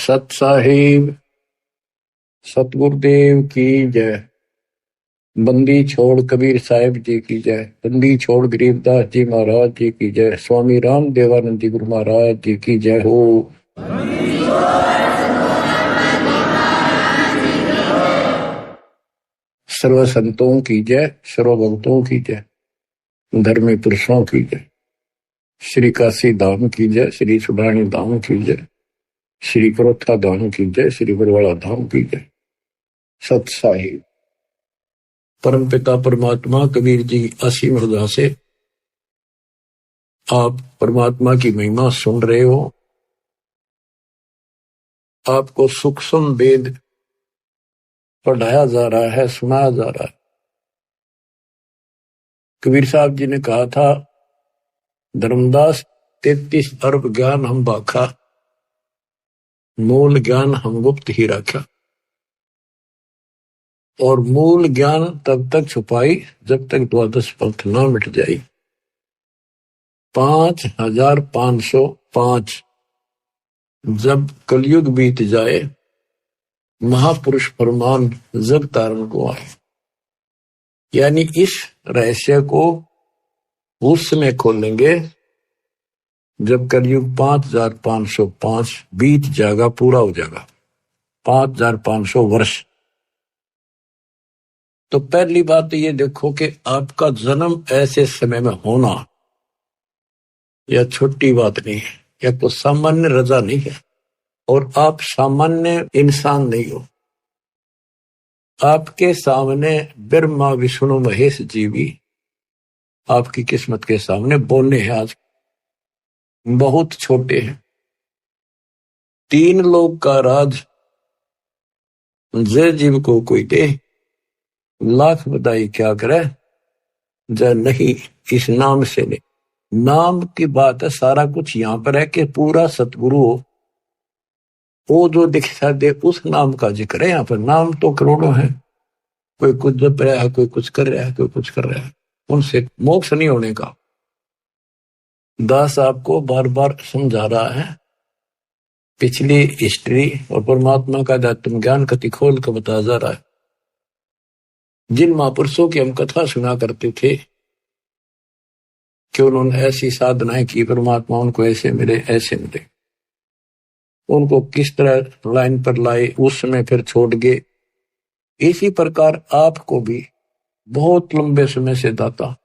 सत साहिब सतगुरुदेव की जय। बंदी छोड़ कबीर साहिब जी की जय। बंदी छोड़ गरीबदास जी महाराज जी की जय। स्वामी राम देवानंद जी गुरु महाराज जी की जय हो। सर्व संतों की जय, सर्व भक्तों की जय, धर्मी पुरुषों की जय। श्री काशी धाम की जय, श्री सुडानी धाम की जय, श्री करोथा धाम की जय, श्री बरवाड़ा धाम की जय। सत साहिब परम पिता परमात्मा कबीर जी असीम हृदय से आप परमात्मा की महिमा सुन रहे हो। आपको सूक्ष्म वेद पढ़ाया जा रहा है, सुनाया जा रहा है। कबीर साहब जी ने कहा था, धर्मदास 33 अरब ज्ञान हम बाखा, मूल ज्ञान हम गुप्त ही रखा। और मूल ज्ञान तब तक छुपाई जब तक द्वादश पंथ न मिट जाई। 5505 जब कलयुग बीत जाए, महापुरुष फरमान जग तारण को आए। यानी इस रहस्य को उस समय खोलेंगे जब कलयुग 5505 बीत जाएगा, पूरा हो जाएगा 5500 वर्ष। तो पहली बात ये देखो कि आपका जन्म ऐसे समय में होना यह छोटी बात नहीं है, यह तो सामान्य रजा नहीं है। और आप सामान्य इंसान नहीं हो। आपके सामने ब्रह्मा विष्णु महेश जी भी आपकी किस्मत के सामने बोलने हैं। आज बहुत छोटे हैं। 3 लोग का राज जय जीव को कोई दे, लाख बधाई क्या करे, जय नहीं इस नाम से नहीं। नाम की बात है, सारा कुछ यहां पर है कि पूरा सतगुरु हो, वो जो दिखा दे उस नाम का जिक्र है। यहाँ पर नाम तो करोड़ों है, कोई कुछ जप रहा है, कोई कुछ कर रहा है, कोई कुछ कर रहा है। उनसे मोक्ष नहीं होने का दास आपको बार बार समझा रहा है। पिछली हिस्ट्री और परमात्मा का आत्म ज्ञान कति खोल कर बता जा रहा है। जिन महापुरुषों की हम कथा सुना करते थे कि उन्होंने ऐसी साधनाएं की, परमात्मा उनको ऐसे मिले ऐसे मिले, उनको किस तरह लाइन पर लाए, उस समय फिर छोड़ गए। इसी प्रकार आपको भी बहुत लंबे समय से दाता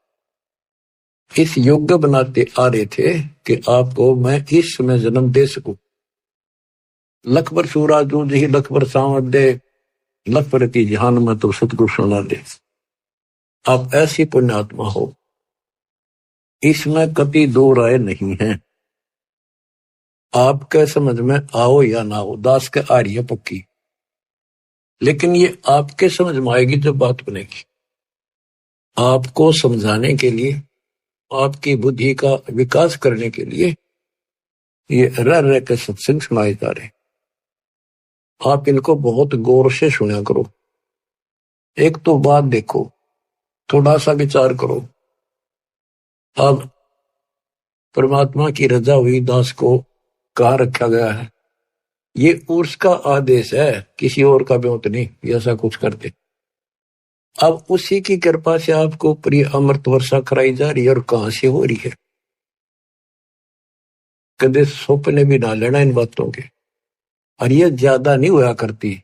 इस योग्य बनाते आ रहे थे कि आपको मैं इस समय जन्म दे सकूं। लखबर सूराजू जी लखबर सावत दे, लखबर की जहान में तो सतगुरु सुना दे। आप ऐसी पुण्यात्मा हो, इसमें कभी दो राय नहीं है। आपके समझ में आओ या ना हो, दास के आ रही है पक्की, लेकिन ये आपके समझ में आएगी जब बात बनेगी। आपको समझाने के लिए, आपकी बुद्धि का विकास करने के लिए ये रह रह के सत्संग सुनाए जा रहे। आप इनको बहुत गौर से सुना करो। एक तो बात देखो, थोड़ा सा विचार करो। अब परमात्मा की रजा हुई, दास को कहाँ रखा गया है? ये उसका आदेश है, किसी और का ब्योत नहीं ऐसा कुछ करते। अब उसी की कृपा से आपको प्रिय अमृत वर्षा कराई जा रही है। और कहां से हो रही है? कदे स्वप्न भी ना लेना इन बातों के। और ये ज्यादा नहीं हुआ करती।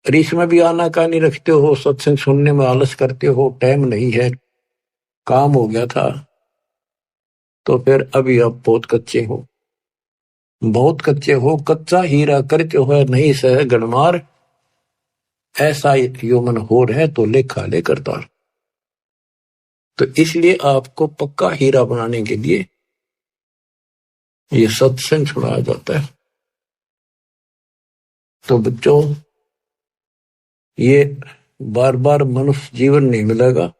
और इसमें भी आना कहानी रखते हो, सत्संग सुनने में आलस करते हो, टाइम नहीं है, काम हो गया था, तो फिर अभी आप बहुत कच्चे हो, बहुत कच्चे हो। कच्चा हीरा करते हो नहीं सह गणमार, ऐसा यौमन हो रहे तो लेखा ले करतार। तो इसलिए आपको पक्का हीरा बनाने के लिए ये सत्संग सुनाया जाता है। तो बच्चों, ये बार बार मनुष्य जीवन नहीं मिलेगा।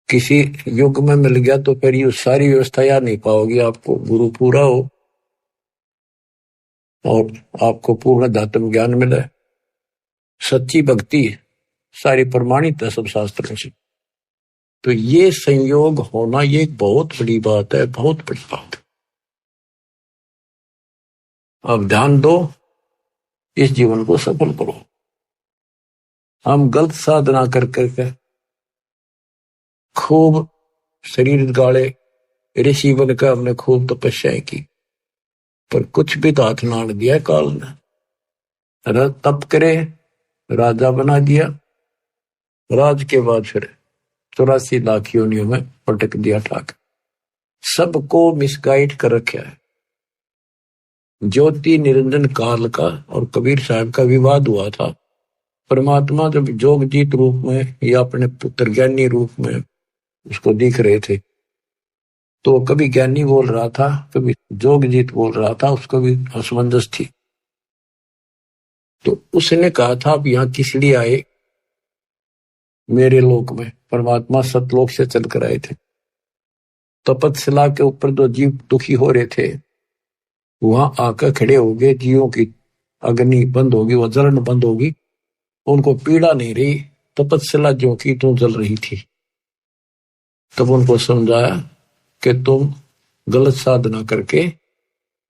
किसी युग में मिल गया तो फिर ये सारी व्यवस्था याद नहीं पाओगी। आपको गुरु पूरा हो और आपको पूर्ण आत्म ज्ञान मिले, सच्ची भक्ति सारी प्रमाणित है सब शास्त्रों से। तो ये संयोग होना ये एक बहुत बड़ी बात है, बहुत बड़ी बात। अब ध्यान दो, इस जीवन को सफल करो। हम गलत साधना कर करके खूब शरीर गाड़े, ऋषि बनकर हमने खूब तपस्याएं की, पर कुछ भी तो हाथ ना दिया काल ने। तप करे, राजा बना दिया, राज के बाद फिर 84 लाख योनियों में पटक दिया ठाक। सबको मिसगाइड कर रखा है। ज्योति निरंजन काल का और कबीर साहब का विवाद हुआ था। परमात्मा जब जोगजीत रूप में या अपने पुत्र ज्ञानी रूप में उसको दिख रहे थे, तो कभी ज्ञानी बोल रहा था, कभी जोगजीत बोल रहा था, उसको भी असमंजस थी। तो उसने कहा था, आप यहाँ किस लिए आए मेरे लोक में? परमात्मा सतलोक से चलकर आए थे। तपतशिला के ऊपर जो जीव दुखी हो रहे थे, वहां आकर खड़े हो गए। जीवों की अग्नि बंद होगी, वह जलन बंद होगी, उनको पीड़ा नहीं रही। तपतशिला जो की तो जल रही थी। तब उनको समझाया कि तुम गलत साधना करके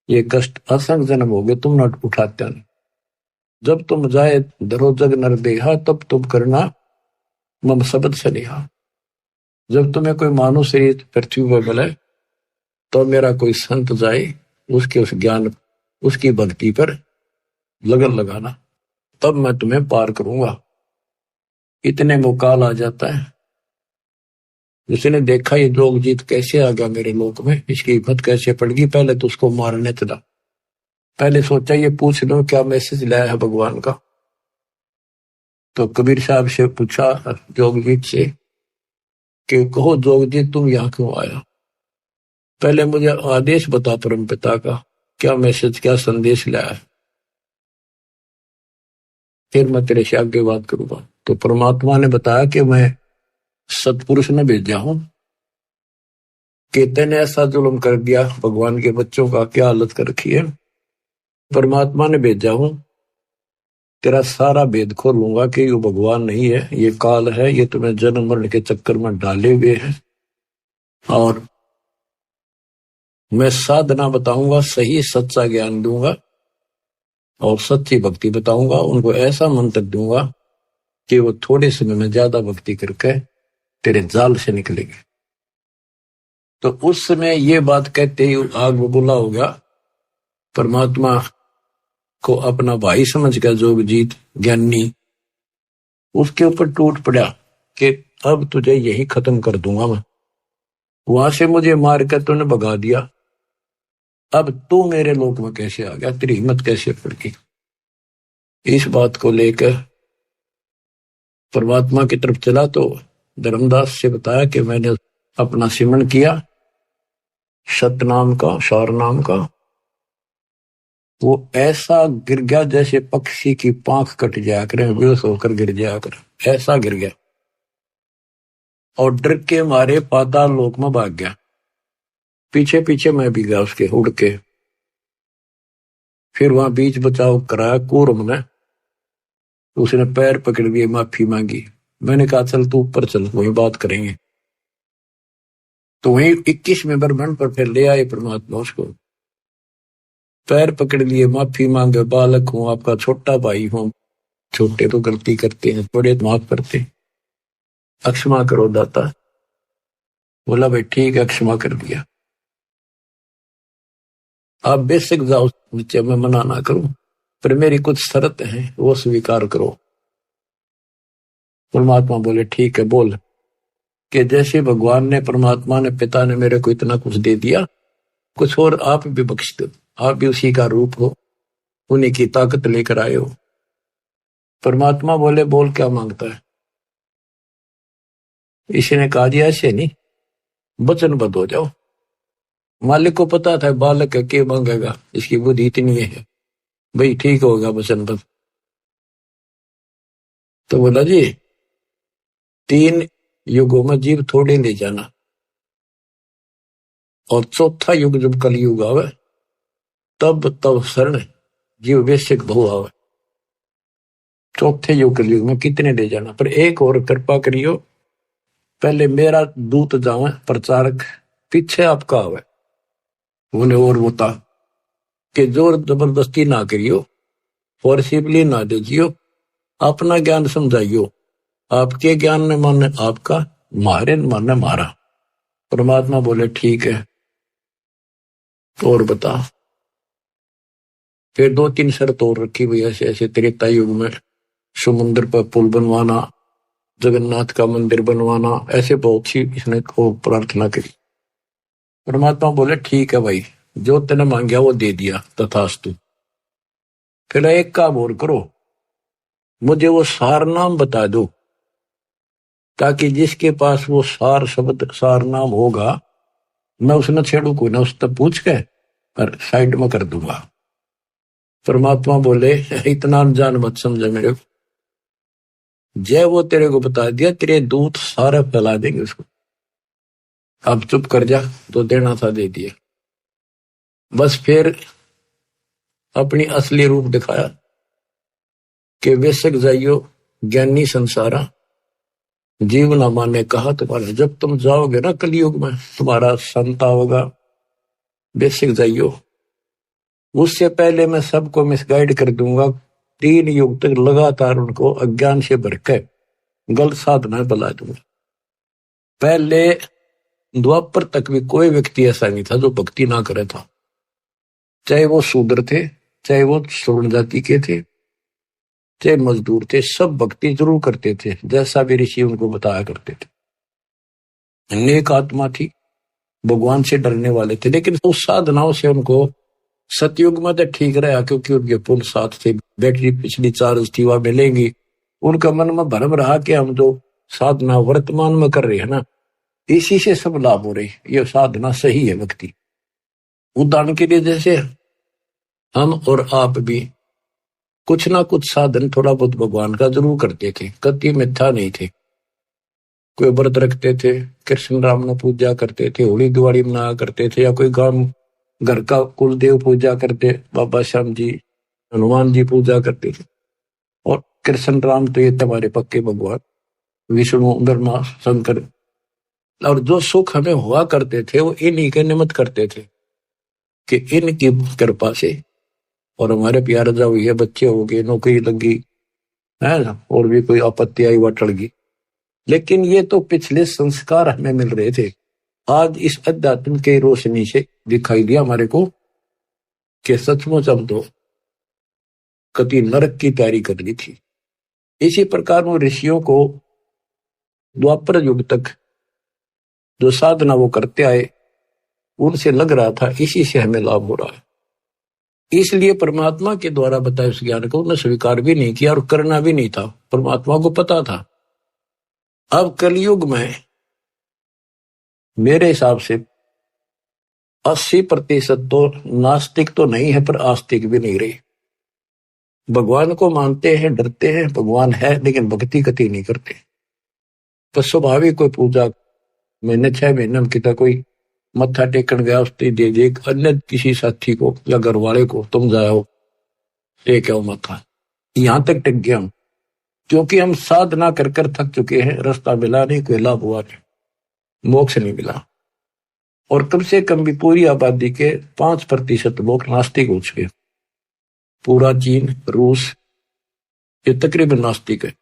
ये कष्ट असंग जन्म हो गए, तुम न उठाते नहीं। जब तुम जाए धरो जग नर देहा, तब तुम करना मम शब्द सनेहा। जब तुम्हें कोई मानो शरीर पृथ्वी पर मिले, तो मेरा कोई संत जाए, उसके उस ज्ञान, उसकी भक्ति पर लगन लगाना, तब मैं तुम्हें पार करूंगा। इतने में काल आ जाता है। जिसने देखा ये जोगजीत कैसे आ गया मेरे लोक में, इसकी हिम्मत कैसे पड़ गई, पहले तो उसको मारने चला। पहले सोचा ये पूछ लो क्या मैसेज लाया है भगवान का। तो कबीर साहब से पूछा जोगजीत से कि कहो जोगजीत, तुम यहाँ क्यों आया? पहले मुझे आदेश बता परम पिता का, क्या मैसेज, क्या संदेश लाया है, फिर मैं तेरे से आगे बात करूंगा। तो परमात्मा ने बताया कि मैं सतपुरुष ने भेजा हूं कि तेने ऐसा जुल्म कर दिया, भगवान के बच्चों का क्या हालत कर रखी है। परमात्मा ने भेजा हूं, तेरा सारा भेद खोलूंगा कि ये भगवान नहीं है, ये काल है, ये तुम्हें जन्म मरण के चक्कर में डाले हुए है। और मैं साधना बताऊंगा, सही सच्चा ज्ञान दूंगा और सच्ची भक्ति बताऊंगा। उनको ऐसा मंत्र दूंगा कि वो थोड़े समय में ज्यादा भक्ति करके तेरे जाल से निकलेंगे। तो उस समय ये बात कहते ही आग बबूला हो गया। परमात्मा को अपना भाई समझ कर जोगजीत ज्ञानी उसके ऊपर टूट पड़ा कि अब तुझे यही खत्म कर दूंगा मैं। वहां से मुझे मार कर तूने भगा दिया, अब तू मेरे लोक में कैसे आ गया, तेरी हिम्मत कैसे पड़ गई। इस बात को लेकर परमात्मा की तरफ चला तो धर्मदास से बताया कि मैंने अपना सिमरण किया सतनाम का, सार नाम का। वो ऐसा गिर गया जैसे पक्षी की पांख कट जाया करे, बेहोश होकर गिर जाया कर, ऐसा गिर गया। और डर के मारे पाताल लोक में भाग गया। पीछे पीछे मैं भी गया उसके उड़ के। फिर वहां बीच बचाव कराया कूर्म ने, उसने पैर पकड़ लिए, माफी मांगी। मैंने कहा चल तू ऊपर चल, वही बात करेंगे। तो वही 21वें ब्रह्मांड पर फिर ले आए परमात्मा उसको। पैर पकड़ लिए, माफी मांगे, बालक हूं, आपका छोटा भाई हूं, छोटे तो गलती करते हैं, बड़े तो माफ करते, अक्षमा करो दाता। बोला भाई ठीक है, क्षमा कर दिया। आप बेशक जाओ नीचे, मैं मना ना करूं, पर मेरी कुछ शर्त है, वो स्वीकार करो। परमात्मा बोले ठीक है बोल। कि जैसे भगवान ने, परमात्मा ने, पिता ने मेरे को इतना कुछ दे दिया, कुछ और आप भी बख्श दो। आप भी उसी का रूप हो, उन्हीं की ताकत लेकर आए हो। परमात्मा बोले बोल क्या मांगता है? इसने कहा जी ऐसे नहीं, वचनबद्ध हो जाओ। मालिक को पता था बालक है, क्या मांगेगा, इसकी बुद्धि इतनी है, भाई ठीक होगा वचनबद्ध। तो बोला जी 3 युगों में जीव थोड़े ले जाना, और चौथा युग जब कलयुग आवे तब तब शरण जीव बेशक बहु आवे। चौथे युग कलयुग में कितने ले जाना, पर एक और कृपा करियो, पहले मेरा दूत जावे प्रचारक, पीछे आपका आवे। बोले और बता कि जोर जबरदस्ती ना करियो, फोर्सिबली ना दीजियो, अपना ज्ञान समझाइयो। आपके ज्ञान ने माने आपका, मारे माने मारा। परमात्मा बोले ठीक है, और बता। फिर 2-3 शर्त और रखी हुई, ऐसे ऐसे त्रेता युग में समुद्र पर पुल बनवाना, जगन्नाथ का मंदिर बनवाना, ऐसे बहुत सी इसने को प्रार्थना करी। परमात्मा बोले ठीक है भाई, जो तेने मांगा वो दे दिया, तथास्तु। फिर एक काम और करो, मुझे वो सार नाम बता दो, ताकि जिसके पास वो सार शब्द सार नाम होगा, मैं उसने छेड़ू को ना, उससे पूछ के पर साइड में कर दूंगा। परमात्मा बोले इतना अनजान मत समझे मेरे को, जय वो तेरे को बता दिया, तेरे दूत सारा फैला देंगे उसको। अब चुप कर जा, तो देना था दे दिया। बस फिर अपनी असली रूप दिखाया कि बेशक जाइयो ज्ञानी संसारा, जीवनामा ने कहा तुम्हारा, जब तुम जाओगे ना कलयुग में, तुम्हारा संता होगा, बेशक जाइयो। उससे पहले मैं सबको मिसगाइड कर दूंगा, 3 युग तक लगातार उनको अज्ञान से भर के गलत साधना बला दूंगा। पहले द्वापर तक भी कोई व्यक्ति ऐसा नहीं था जो भक्ति ना करे था, चाहे वो शूद्र थे, चाहे वो श्रवण जाति के थे, चाहे मजदूर थे, सब भक्ति जरूर करते थे, जैसा भी ऋषि उनको बताया करते थे। नेक आत्मा थी, भगवान से डरने वाले थे, लेकिन उस साधनाओं से उनको सतयुग में तो ठीक रहा, क्योंकि उनके पुल साथ थे, बैटरी पिछली चार्ज थी, वह मिलेंगी। उनका मन में भरम रहा कि हम जो साधना वर्तमान में कर रहे हैं ना, इसी से सब लाभ हो रहे, ये साधना सही है भक्ति। उदाहरण के लिए जैसे हम और आप भी कुछ ना कुछ साधन थोड़ा बहुत भगवान का जरूर करते थे, कति मिथ्या नहीं थे। कोई व्रत रखते थे, कृष्ण राम ने पूजा करते थे, होली दिवाली मनाया करते थे, या कोई गांव घर का कुलदेव पूजा करते, बाबा श्याम जी, हनुमान जी पूजा करते थे। और कृष्ण राम तो ये तुम्हारे पक्के भगवान, विष्णु ब्रह्मा शंकर। और जो सुख हमें हुआ करते थे वो इन्हीं के निमित्त करते थे, कि इनकी कृपा से, और हमारे प्यार जा हुई है, बच्चे हो गए, नौकरी लगी है ना, और भी कोई आपत्ति आई वह टल गई। लेकिन ये तो पिछले संस्कार हमें मिल रहे थे। आज इस अध्यात्म के रोशनी से दिखाई दिया हमारे को कि सचमुच हम तो कभी नरक की तैयारी कर ली थी। इसी प्रकार वो ऋषियों को द्वापर युग तक जो साधना वो करते आए, उनसे लग रहा था इसी से हमें लाभ हो रहा है, इसलिए परमात्मा के द्वारा बताए उस ज्ञान को उन्हें स्वीकार भी नहीं किया और करना भी नहीं था। परमात्मा को पता था। अब कलयुग में मेरे हिसाब से 80% तो नास्तिक तो नहीं है, पर आस्तिक भी नहीं रही। भगवान को मानते हैं, डरते हैं, भगवान है, लेकिन भक्ति कति नहीं करते। तो स्वाभाविक कोई पूजा महीने 6 महीने में कितना कोई मत्था टेकन गया, उसने दे दे अन्य किसी साथी को या घर वाले को, तुम जाओ टेक आओ मत्था। यहां तक टिक गया हम, क्योंकि हम साधना कर कर थक चुके हैं, रास्ता मिला नहीं, कोई लाभ हुआ नहीं, मोक्ष नहीं मिला। और कम से कम भी पूरी आबादी के 5% लोग नास्तिक हो चुके। पूरा चीन, रूस, ये तकरीबन नास्तिक है।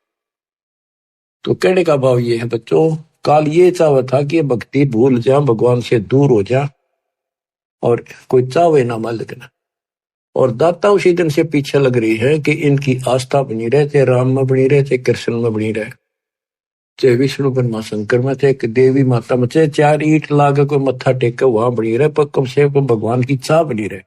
तो कहने का भाव ये है बच्चों, काल ये चाहवा था कि भक्ति भूल जा, भगवान से दूर हो जा, और कोई चावे ना मालिक ना। और दाता उसी दिन से पीछे लग रही है कि इनकी आस्था बनी रहे, चाहे राम में बनी रहे, चाहे कृष्ण में बनी रहे, चाहे विष्णु ब्रह्मा शंकर में, चाहे देवी माता में, चाहे 4 ईंट लागे कोई मत्था टेक के वहां बनी रहे, पर कम से कम भगवान की चाह बनी रहे।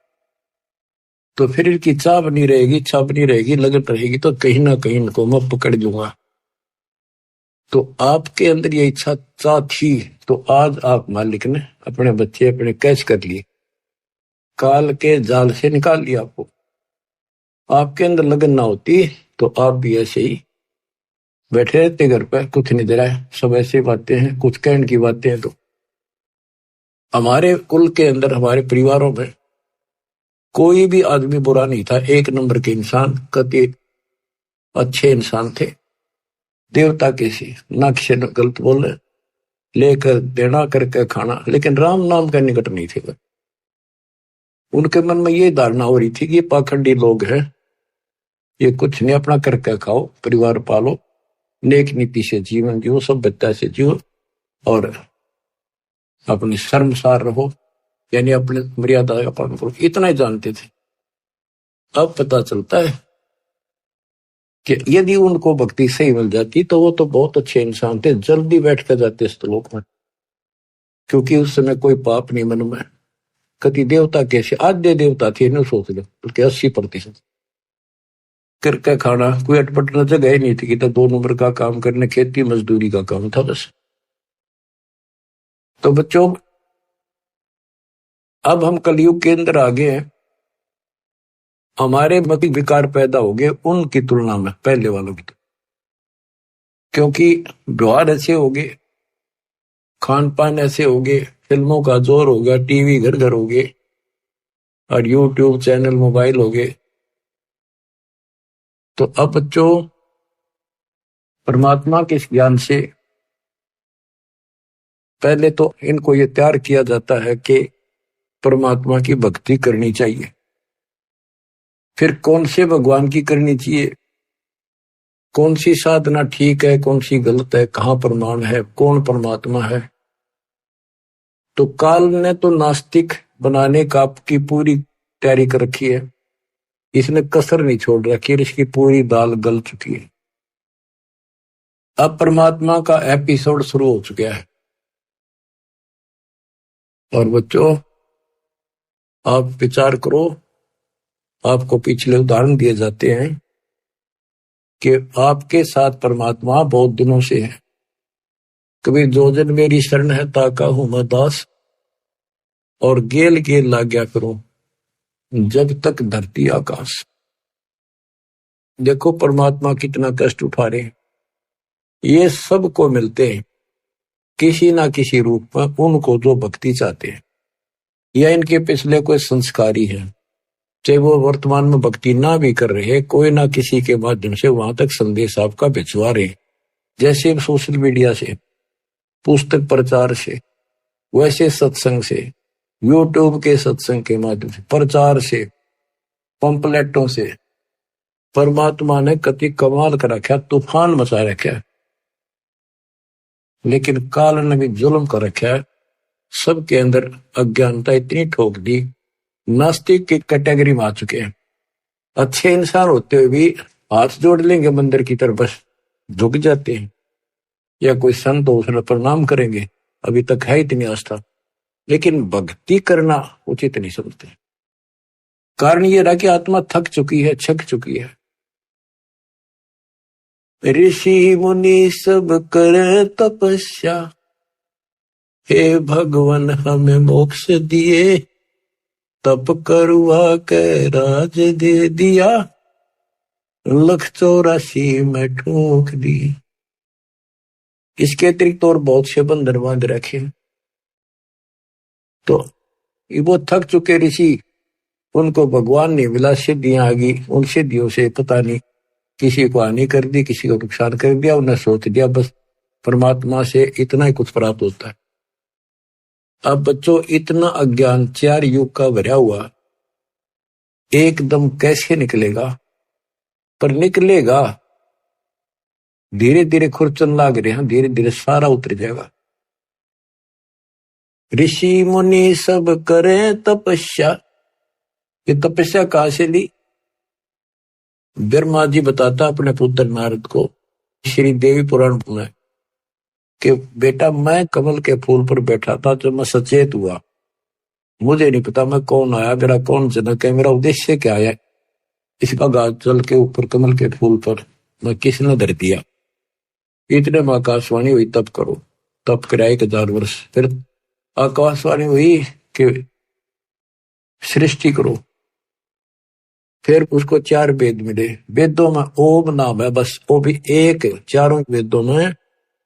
तो फिर इनकी चाह बनी रहेगी, इच्छा बनी रहेगी, लगन रहेगी, तो कहीं ना कहीं इनको मैं पकड़ लूंगा। तो आपके अंदर ये इच्छा चाह थी, तो आज आप मालिक ने अपने बच्चे अपने कैच कर लिए, काल के जाल से निकाल लिया आपको। आपके अंदर लगन ना होती तो आप भी ऐसे ही बैठे रहते घर पे, कुछ नहीं दे रहा है, सब ऐसे बातें हैं, कुछ कहने की बातें हैं। तो हमारे कुल के अंदर, हमारे परिवारों में कोई भी आदमी बुरा नहीं था, 1 नंबर के इंसान, कति अच्छे इंसान थे, देवता के सी, ना किसी ने गलत बोले, लेकर देना करके खाना, लेकिन राम नाम का निकट नहीं थे। उनके मन में ये धारणा हो रही थी कि ये पाखंडी लोग हैं, ये कुछ नहीं, अपना करके खाओ, परिवार पालो, नेक नीति से जीवन जियो, सभ्यता से जियो और अपनी शर्मसार रहो, यानी अपने मर्यादा का पालन करो, इतना ही जानते थे। अब पता चलता है कि यदि उनको भक्ति सही मिल जाती तो वो तो बहुत अच्छे इंसान थे, जल्दी बैठ कर जाते इस लोक में, क्योंकि उस समय कोई पाप नहीं मन में। कति देवता कैसे आद्य देवता थे, इन्हें सोच लो, बल्कि 80% करके खाना, कोई अटपट न जगह ही नहीं थी कि तो 2 नंबर का काम करने, खेती मजदूरी का काम था बस। तो बच्चों, अब हम कलयुग के अंदर आ गए हैं, हमारे मति विकार पैदा हो गए उनकी तुलना में, पहले वालों की, क्योंकि व्यवहार ऐसे हो गए, खान पान ऐसे हो गए, फिल्मों का जोर हो गया, टीवी घर घर हो गए और यूट्यूब चैनल मोबाइल हो गए। तो अब बच्चों, परमात्मा के ज्ञान से पहले तो इनको ये तैयार किया जाता है कि परमात्मा की भक्ति करनी चाहिए, फिर कौन से भगवान की करनी चाहिए, कौन सी साधना ठीक है, कौन सी गलत है, कहाँ प्रमाण है, कौन परमात्मा है। तो काल ने तो नास्तिक बनाने का आपकी पूरी तैयारी कर रखी है, इसने कसर नहीं छोड़ रखी, इसकी पूरी दाल गल चुकी है। अब परमात्मा का एपिसोड शुरू हो चुका है। और बच्चों, आप विचार करो, आपको पिछले उदाहरण दिए जाते हैं कि आपके साथ परमात्मा बहुत दिनों से है। कभी जो जन मेरी शरण है ताका हूं मैं दास, और गेल गेल लाग्या करो जब तक धरती आकाश। देखो परमात्मा कितना कष्ट उठा रहे हैं, ये सबको मिलते हैं किसी ना किसी रूप में, उनको जो भक्ति चाहते हैं या इनके पिछले कोई संस्कारी है, चाहे वो वर्तमान में भक्ति ना भी कर रहे, कोई ना किसी के माध्यम से वहां तक संदेश आपका भिजवा रहे, जैसे सोशल मीडिया से, पुस्तक प्रचार से, वैसे सत्संग से, यूट्यूब के सत्संग के माध्यम से, प्रचार से, पंपलेटों से। परमात्मा ने कति कमाल कर रखा, तूफान मचा रखा, लेकिन काल ने भी जुल्म कर रखा है। सबके अंदर अज्ञानता इतनी ठोक दी, नास्तिक की कैटेगरी में आ चुके हैं। अच्छे इंसान होते हुए भी हाथ जोड़ लेंगे मंदिर की तरफ, बस झुक जाते हैं, या कोई संत हो उसने प्रणाम करेंगे, अभी तक है इतनी आस्था, लेकिन भक्ति करना उचित नहीं समझते। कारण ये रहा कि आत्मा थक चुकी है, छक चुकी है। ऋषि मुनि सब करे तपस्या, हे भगवान हमें मोक्ष दिए, तप करवा के राज दे दिया, 184 में ठोक दी। इसके अतिरिक्त और बहुत से बंधन बांध रखे। तो वो थक चुके ऋषि, उनको भगवान ने मिला, सिद्धियां आ गई, उन सिद्धियों से पता नहीं किसी को हानि कर दी, किसी को नुकसान कर दिया, उन्हें सोच दिया बस परमात्मा से इतना ही कुछ प्राप्त होता है। अब बच्चों, इतना अज्ञान 4 युग का भरा हुआ एकदम कैसे निकलेगा? पर निकलेगा, धीरे धीरे खुरचन लाग रहे हैं, धीरे धीरे सारा उतर जाएगा। ऋषि मुनि सब करे तपस्या, ये तपस्या कहां से ली? ब्रह्मा जी बताता अपने पुत्र नारद को श्री देवी पुराण में कि बेटा, मैं कमल के फूल पर बैठा था जब मैं सचेत हुआ, मुझे नहीं पता मैं कौन आया, मेरा कौन जनक है, मेरा उद्देश्य क्या है, इसका गाज जल के ऊपर कमल के फूल पर मैं किसने धर दिया। इतने में आकाशवाणी हुई, तप करो। तप कराए 1000 वर्ष, फिर आकाशवाणी हुई कि सृष्टि करो। फिर उसको 4 वेद मिले, वेदों में ओम नाम है बस, वो भी एक, चारों वेदों में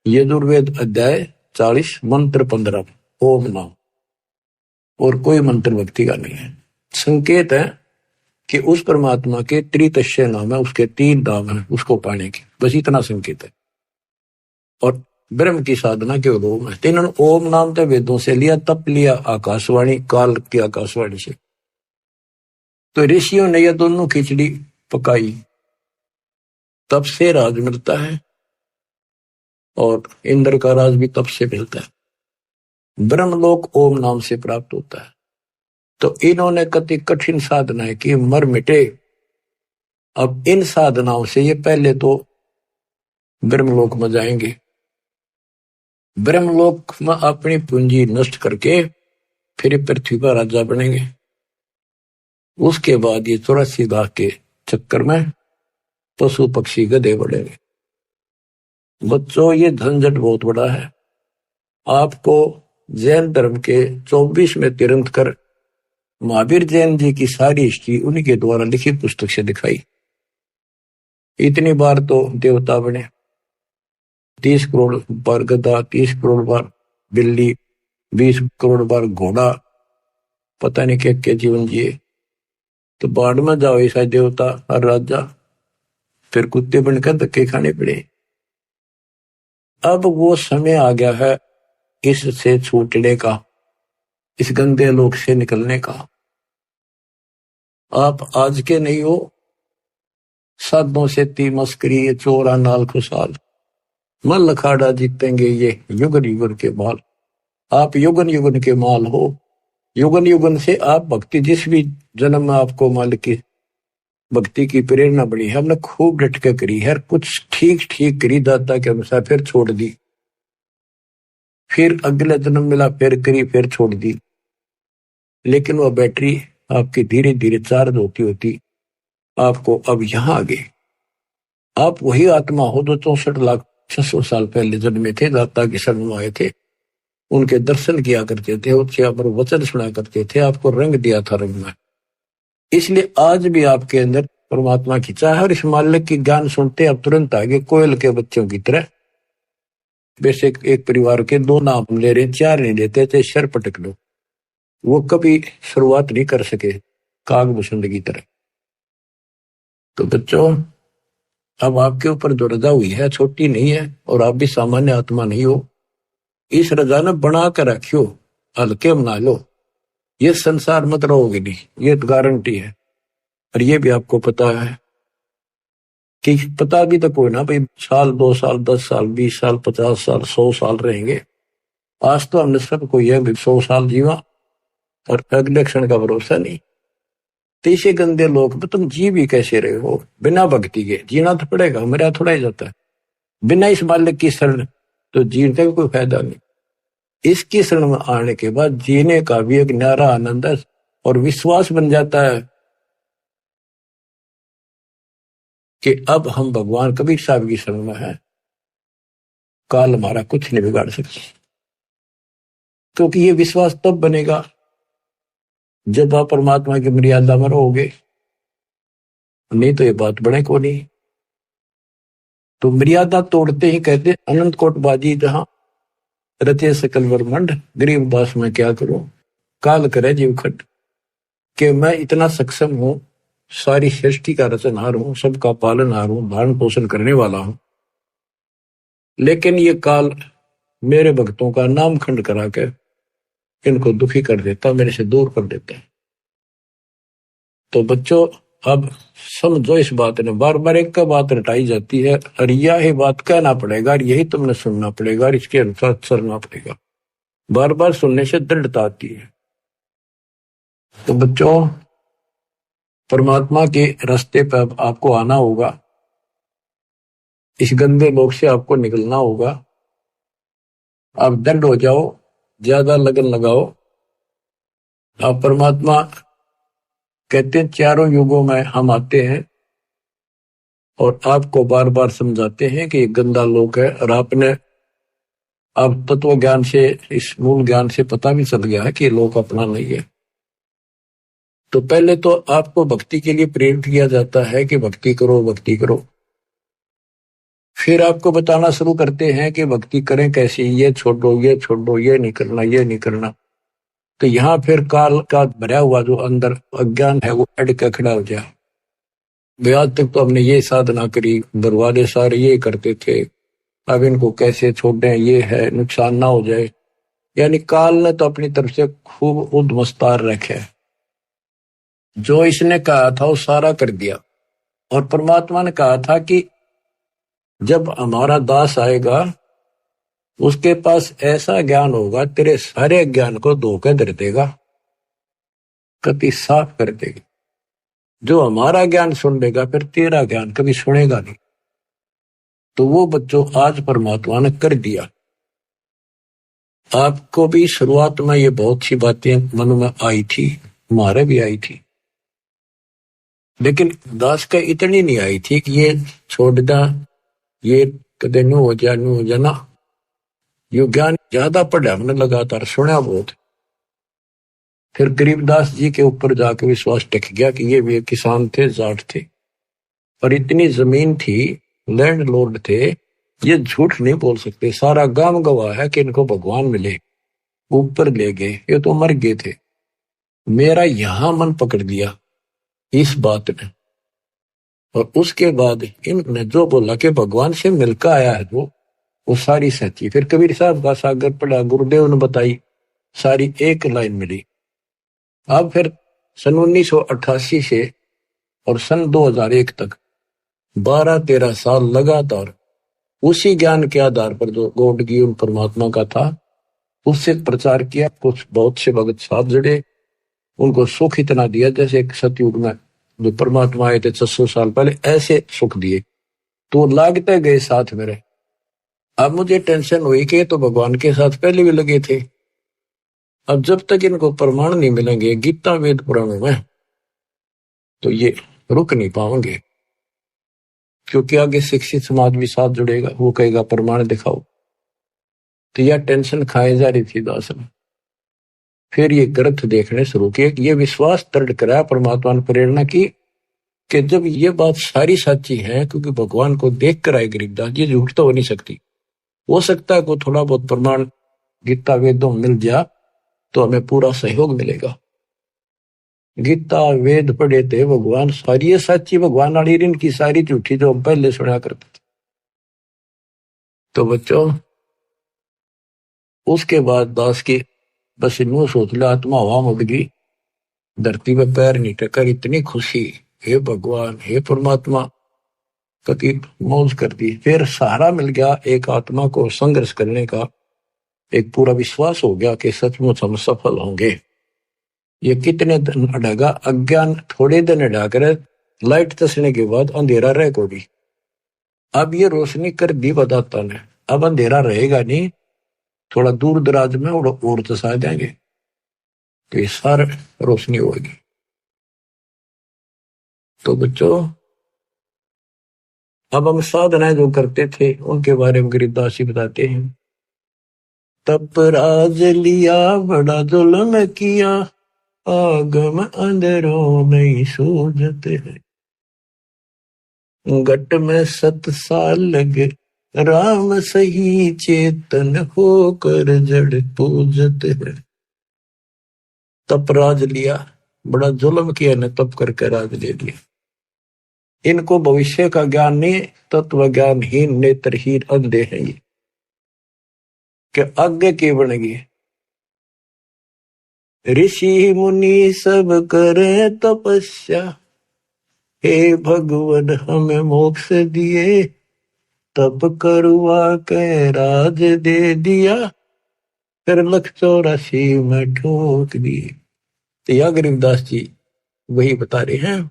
यजुर्वेद अध्याय 40 मंत्र 15 ओम नाम, और कोई मंत्र भक्ति का नहीं है। संकेत है कि उस परमात्मा के त्रितस्य नाम है, उसके 3 नाम है उसको पाने की, बस इतना संकेत है। और ब्रह्म की साधना के ओम है, इन्होंने ओम नाम तो वेदों से लिया, तप लिया आकाशवाणी, काल की आकाशवाणी से। तो ऋषियों ने यह दोनों खिचड़ी पकाई, तब से राज मिलता है और इंद्र का राज भी तब से मिलता है। ब्रह्मलोक ओम नाम से प्राप्त होता है। तो इन्होंने कति कठिन साधनाएं की, मर मिटे। अब इन साधनाओं से ये पहले तो ब्रह्मलोक में जाएंगे, ब्रह्मलोक में अपनी पूंजी नष्ट करके फिर पृथ्वी पर राजा बनेंगे। उसके बाद ये 84 लाख के चक्कर में पशु पक्षी गधे बढ़ेंगे। बच्चों, ये झंझट बहुत बड़ा है। आपको जैन धर्म के 24वें तीर्थंकर महावीर जैन जी की सारी हिस्ट्री उन्हीं के द्वारा लिखी पुस्तक से दिखाई। इतनी बार तो देवता बने, 30 करोड़ बार गधा, 30 करोड़ बार बिल्ली, 20 करोड़ बार घोड़ा, पता नहीं क्या क्या जीवन जिए। तो बाढ़ में जाओ ऐसा देवता और राजा, फिर कुत्ते बनकर धक्के खाने पड़े। अब वो समय आ गया है इससे छूटने का, इस गंदे लोक से निकलने का। आप आज के नहीं हो, साधों से ती मस्करी चोरा नाल खुशहाल, मल अखाड़ा जीतेंगे ये युगन युगन के माल। आप युगन युगन के माल हो। युगन युगन से आप भक्ति, जिस भी जन्म में आपको मालिक की भक्ति की प्रेरणा बनी है, हमने खूब डट के करी है, कुछ ठीक ठीक करी दाता के अनुसार, फिर छोड़ दी, फिर अगला जन्म मिला, फिर करी, फिर छोड़ दी। लेकिन वह बैटरी आपकी धीरे धीरे चार्ज होती होती आपको अब यहां आ गई। आप वही आत्मा हो जो 64,600 साल पहले जन्मे थे, दाता के शरण में आए थे, उनके दर्शन किया करते थे, उससे आप वचन सुना करते थे, आपको रंग दिया था रंग में। इसलिए आज भी आपके अंदर परमात्मा की चाह है। और इस मालिक की ज्ञान सुनते आप तुरंत आगे कोयल के बच्चों की तरह। वैसे एक परिवार के 2 नाम ले रहे, 4 नहीं लेते थे, शर पटक लो। वो कभी शुरुआत नहीं कर सके कागभूषण की तरह। तो बच्चों, अब आपके ऊपर जो रजा हुई है छोटी नहीं है, और आप भी सामान्य आत्मा नहीं हो। इस रजा ने बना कर रखियो, हल्के बना लो। ये संसार मत रहोगे नहीं, ये तो गारंटी है। और ये भी आपको पता है कि पता भी तो कोई ना भाई, साल 2 साल 10 साल 20 साल 50 साल 100 साल रहेंगे। आज तो हमने सबको यह भी 100 साल जीवा और अगले क्षण का भरोसा नहीं। तीसरे गंदे लोग में तुम जी भी कैसे रहे हो बिना भक्ति के? जीना तो पड़ेगा, मेरा थोड़ा ही जाता है। बिना इस मालिक की शरण तो जीने का कोई फायदा नहीं। इसकी शरण में आने के बाद जीने का भी एक न्यारा आनंद है और विश्वास बन जाता है कि अब हम भगवान कबीर साहब की शरण में है, काल हमारा कुछ नहीं बिगाड़ सकता। क्योंकि ये विश्वास तब बनेगा जब आप परमात्मा की मर्यादा में रहोगे, नहीं तो ये बात बने को नहीं। तो मर्यादा तोड़ते ही कहते अनंत कोट बाजी जहां रचे सकल ब्रह्मंड, गरीब दास में क्या करूं, काल करे जीव खट। कि मैं इतना सक्षम हूं, सारी सृष्टि का रचनहार हूं, सबका पालनहार हूं, धारण पोषण करने वाला हूं, लेकिन ये काल मेरे भक्तों का नाम खंड करा के इनको दुखी कर देता, मेरे से दूर कर देता है। तो बच्चों, अब समझो इस बात ने, बार बार एक का बात रटाई जाती है और यही बात कहना पड़ेगा और यही तुमने सुनना पड़ेगा और इसके अनुसार चलना पड़ेगा। बार बार सुनने से दृढ़ता आती है। तो बच्चों, परमात्मा के रास्ते पर आपको आना होगा, इस गंदे लोक से आपको निकलना होगा। आप दृढ़ हो जाओ, ज्यादा लगन लगाओ। आप परमात्मा कहते हैं 4 युगों में हम आते हैं और आपको बार बार समझाते हैं कि ये गंदा लोक है। और आपने अब तत्व ज्ञान से, इस मूल ज्ञान से पता भी चल गया है कि ये लोक अपना नहीं है। तो पहले तो आपको भक्ति के लिए प्रेरित किया जाता है कि भक्ति करो, भक्ति करो। फिर आपको बताना शुरू करते हैं कि भक्ति करें कैसी, ये छोड़ो, ये छोड़ो, ये नहीं करना, ये नहीं करना। तो यहाँ फिर काल का भरा हुआ जो अंदर अज्ञान है वो अड़ के खड़ा हो जाए। आज तक तो हमने ये साधना करी, दरवाजे सारे ये करते थे, अब इनको कैसे छोड़ दें, ये है नुकसान ना हो जाए। यानी काल ने तो अपनी तरफ से खूब उद्मस्तार रखे। जो इसने कहा था वो सारा कर दिया। और परमात्मा ने कहा था कि जब हमारा दास आएगा उसके पास ऐसा ज्ञान होगा तेरे सारे ज्ञान को धोखे धर देगा, कति साफ कर देगा। जो हमारा ज्ञान सुन लेगा फिर तेरा ज्ञान कभी सुनेगा नहीं। तो वो बच्चों आज परमात्मा ने कर दिया। आपको भी शुरुआत में ये बहुत सी बातें मन में आई थी, हमारे भी आई थी, लेकिन दास का इतनी नहीं आई थी कि ये छोड़ दा, ये कदे नु हो जा ना। यो ज्ञान ज्यादा पढ़ा हमने, लगातार सुना बहुत। फिर गरीबदास जी के ऊपर जाके विश्वास टिक गया कि ये भी किसान थे, जाट थे, और इतनी जमीन थी, लैंड लॉर्ड थे, ये झूठ नहीं बोल सकते। सारा गांव गवाह है कि इनको भगवान मिले, ऊपर ले गए, ये तो मर गए थे। मेरा यहां मन पकड़ लिया इस बात ने, और उसके बाद इन्होंने जो बोला कि भगवान से मिलकर आया है वो सारी सच्ची। फिर कबीर साहब का सागर पढ़ा, गुरुदेव ने बताई, सारी एक लाइन मिली। अब फिर सन 1988 से और सन 2001 तक 12-13 साल लगातार उसी ज्ञान के आधार पर जो गॉड गिवन परमात्मा का था उससे प्रचार किया। कुछ बहुत से भगत साहब जड़े, उनको सुख इतना दिया जैसे एक सतयुग में जो परमात्मा आए थे 600 साल पहले, ऐसे सुख दिए। तो लागते गए साथ मेरे। अब मुझे टेंशन हुई कि तो भगवान के साथ पहले भी लगे थे, अब जब तक इनको प्रमाण नहीं मिलेंगे गीता वेद पुराणों में तो ये रुक नहीं पाएंगे, क्योंकि आगे शिक्षित समाज भी साथ जुड़ेगा, वो कहेगा प्रमाण दिखाओ। तो यह टेंशन खाए जा रही थी दास ने। फिर ये ग्रंथ देखने शुरू किए कि ये विश्वास दृढ़ कराया परमात्मा ने प्रेरणा की कि जब ये बात सारी सच्ची है, क्योंकि भगवान को देख कर आए गरीबदास, ये झूठ तो हो नहीं सकती। हो सकता है को थोड़ा बहुत प्रमाण गीता वेदों मिल जाए तो हमें पूरा सहयोग मिलेगा। गीता वेद पढ़े थे भगवान सारी सच्ची भगवान वाली, इनकी सारी झूठी जो हम पहले सुना करते थे। तो बच्चों उसके बाद दास की बस इनू सोच लिया, आत्मा हवा मुड़ गई, धरती पे पैर नहीं टकर, इतनी खुशी, हे भगवान हे परमात्मा, कति मौज कर दी। फिर सहारा मिल गया एक आत्मा को संघर्ष करने का, एक पूरा विश्वास हो गया कि सचमुच हम सफल होंगे। ये कितने दिन अड़ेगा, अज्ञान थोड़े दिन अड़ा कर लाइट तसने के बाद अंधेरा रह को भी। अब ये रोशनी कर दी बताता ने, अब अंधेरा रहेगा नहीं, थोड़ा दूर दराज में और तसा देंगे तो ये सारा रोशनी होगी। तो बच्चों अब हम साधनाएं जो करते थे उनके बारे में गरीबदास जी बताते हैं। तप राज लिया बड़ा जुल्म किया, आगम अंदरों नहीं सूझते हैं, घट में 7 साल लगे राम सही, चेतन होकर जड़ पूजते हैं। तप राज लिया, बड़ा जुल्म किया ने, तप करके राज ले लिया। इनको भविष्य का ज्ञान नहीं, तत्व ज्ञानहीन नेत्रहीन अंधे हैं ये, कि आगे की बनेगी। ऋषि मुनि सब करे तपस्या, हे भगवान हमें मोक्ष दिए, तप करवा के राज दे दिया, फिर 184 में ठोक दिए। तो यह गरीबदास जी वही बता रहे हैं,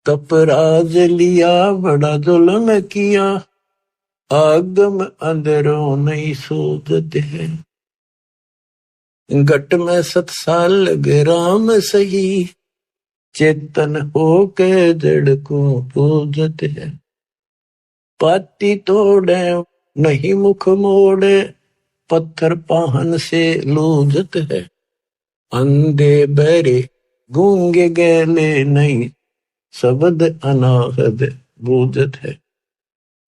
तप राज लिया बड़ा जुल्म किया, आगम अंदरों नहीं सूझते हैं, घट में 7 साल लगे राम सही, चेतन होके जड़ को पूजते हैं। पाती तोड़े नहीं मुख मोड़े, पत्थर पाहन से लूजत है, अंधे बहरे गूंगे गैले नहीं, शब्द अनाहद बूझत है।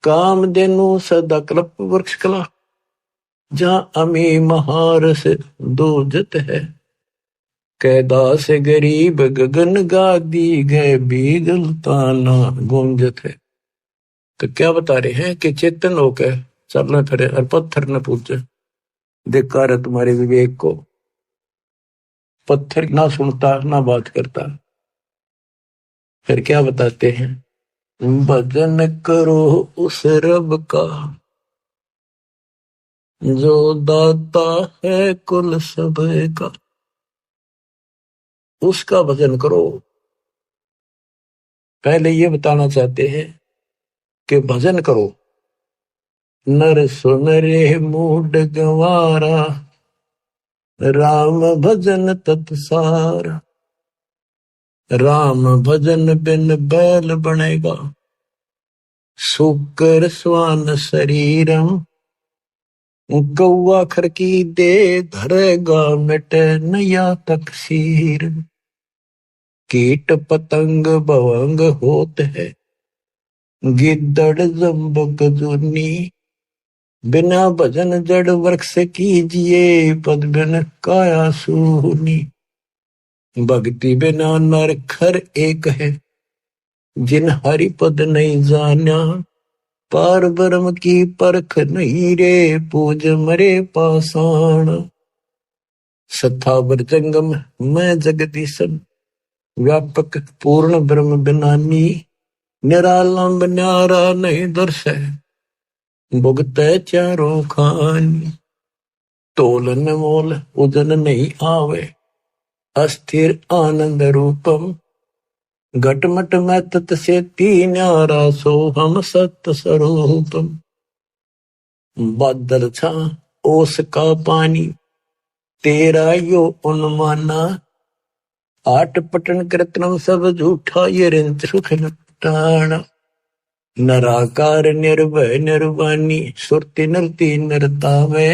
काम देनु सदा कल्प वृक्ष कला, जहां अमी महारस दूजत है, कैदा से गरीब गगन गादी गए बीगल ताना गूंजत है। तो क्या बता रहे हैं कि चेतन होकर चलने फिरे और पत्थर न पूछे, धिक्कार है तुम्हारे विवेक को। पत्थर ना सुनता ना बात करता, फिर क्या बताते हैं, भजन करो उस रब का जो दाता है कुल सब का। उसका भजन करो। पहले ये बताना चाहते हैं कि भजन करो। नर सुन रे मूड गंवारा, राम भजन तत्सार। राम भजन बिन बैल बनेगा, सुकर स्वान शरीरम। कौआ खरकी दे धरेगा, मिटे नया तकसीर। कीट पतंग भवंग होत है, गिद्दड़ जम्बक जुनी। बिना भजन जड़ वृक्ष कीजिए, पद बिन काया सूनी। भक्ति बिना नर खर एक है, जिन हरि पद नहीं जाना। पार ब्रह्म की परख नहीं रे, पूज मरे पाषाण। सत्तावर जंगम मैं जगदीशन, व्यापक पूर्ण ब्रह्म बिनानी। निरालंब न्यारा नहीं दर्श है, भुगत चारों खानी। तोलन मोल उदन नहीं आवे, अस्थिर आनंद रूपम। घटमट में तत् से तीन्यारा, सो हम सत्य स्वरूपम। बादल छा ओस का पानी, तेरा यो उन्माना। आठ पटन कृतनम सब झूठा, ये रिंच सुख लटाना। नराकार निर्भय निर्वाणी, सुरति नरती नरतावे।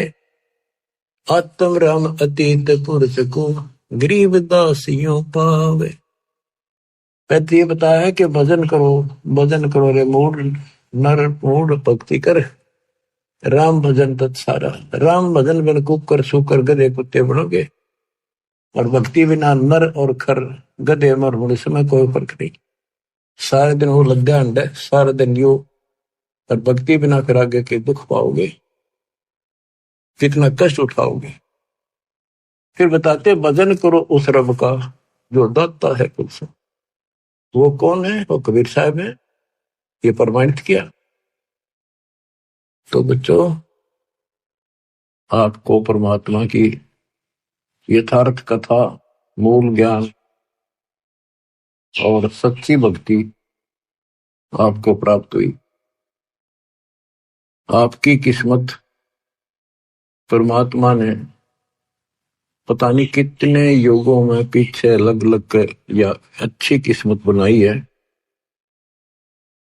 आत्म राम अतीत पुरुष को, गरीब दासियों पावे। पहले ये बताया कि भजन करो रे मूड नर, मूड भक्ति कर। राम भजन तत्सारा। राम भजन बिन कुकर सुकर गधे कुत्ते बनोगे, और भक्ति बिना नर और खर गधे मर होने समय कोई फर्क नहीं। सारे दिन वो लग्गा अंडे, सारा दिन यो, और भक्ति बिना फिर आगे के दुख पाओगे, कितना कष्ट उठाओगे। फिर बताते भजन करो उस रब का जो दाता है कुल सब। वो कौन है? वो कबीर साहब है, ये प्रमाणित किया। तो बच्चों, आपको परमात्मा की यथार्थ कथा, मूल ज्ञान और सच्ची भक्ति आपको प्राप्त हुई। आपकी किस्मत परमात्मा ने पता नहीं कितने युगों में पीछे अलग अलग कर या अच्छी किस्मत बनाई है,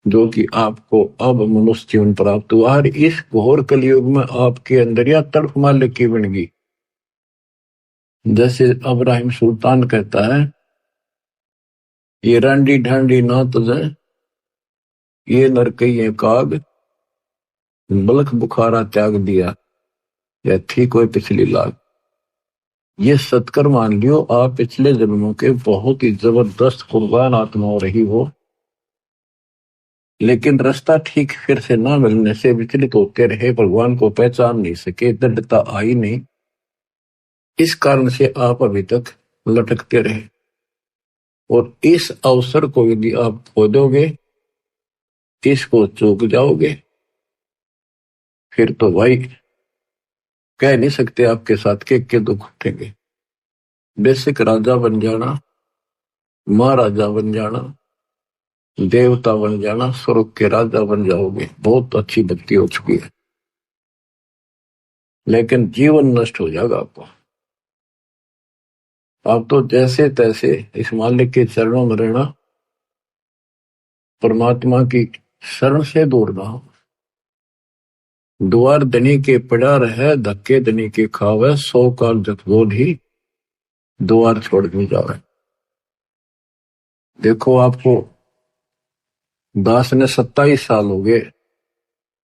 जो कि आपको अब मनुष्य जीवन प्राप्त हुआ। और इस घोर कलयुग में आपके अंदर या तड़फ मालिक की बन गई। जैसे अब्राहिम सुल्तान कहता है, ये रांडी ढांडी ना तुझे, ये नरकइये काग। बलख बुखारा त्याग दिया, या थी कोई पिछली लाग। ये सत्कर मान लियो, आप पिछले जन्मों के बहुत ही जबरदस्त कुर्बान आत्मा हो रही हो, लेकिन रास्ता ठीक फिर से ना मिलने से विचलित होते रहे, भगवान को पहचान नहीं सके, दृढ़ता आई नहीं। इस कारण से आप अभी तक लटकते रहे। और इस अवसर को यदि आप खो दोगे, इसको चूक जाओगे, फिर तो भाई कह नहीं सकते आपके साथ के दुख उठेंगे। बेसिक राजा बन जाना, महाराजा बन जाना, देवता बन जाना, स्वर्ग के राजा बन जाओगे, बहुत अच्छी भक्ति हो चुकी है। लेकिन जीवन नष्ट हो जाएगा आपको। आप तो जैसे तैसे इस मालिक के चरणों में रहना, परमात्मा की शरण से दूर ना हो। द्वार धनी के पड़ा रहे, धक्के धनी के खावे। 100 काल जत बोध ही, द्वार छोड़ नहीं जावे। देखो, आपको दास ने 27 साल हो गए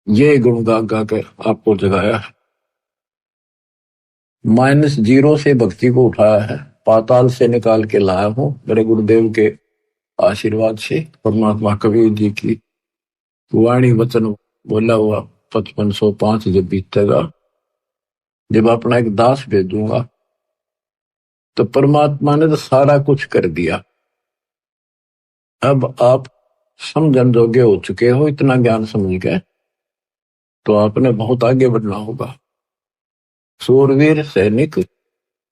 ये गुण गा गा कर आपको जगाया है। -0 से भक्ति को उठाया है, पाताल से निकाल के लाया हूं मेरे गुरुदेव के आशीर्वाद से। परमात्मा कबीर जी की वाणी वचन बोला हुआ 5505 जब बीतेगा, जब अपना एक दास भेजूंगा, तो परमात्मा ने तो सारा कुछ कर दिया। अब आप समझन जोगे हो चुके हो, इतना ज्ञान समझ के तो आपने बहुत आगे बढ़ना होगा। सूरवीर सैनिक,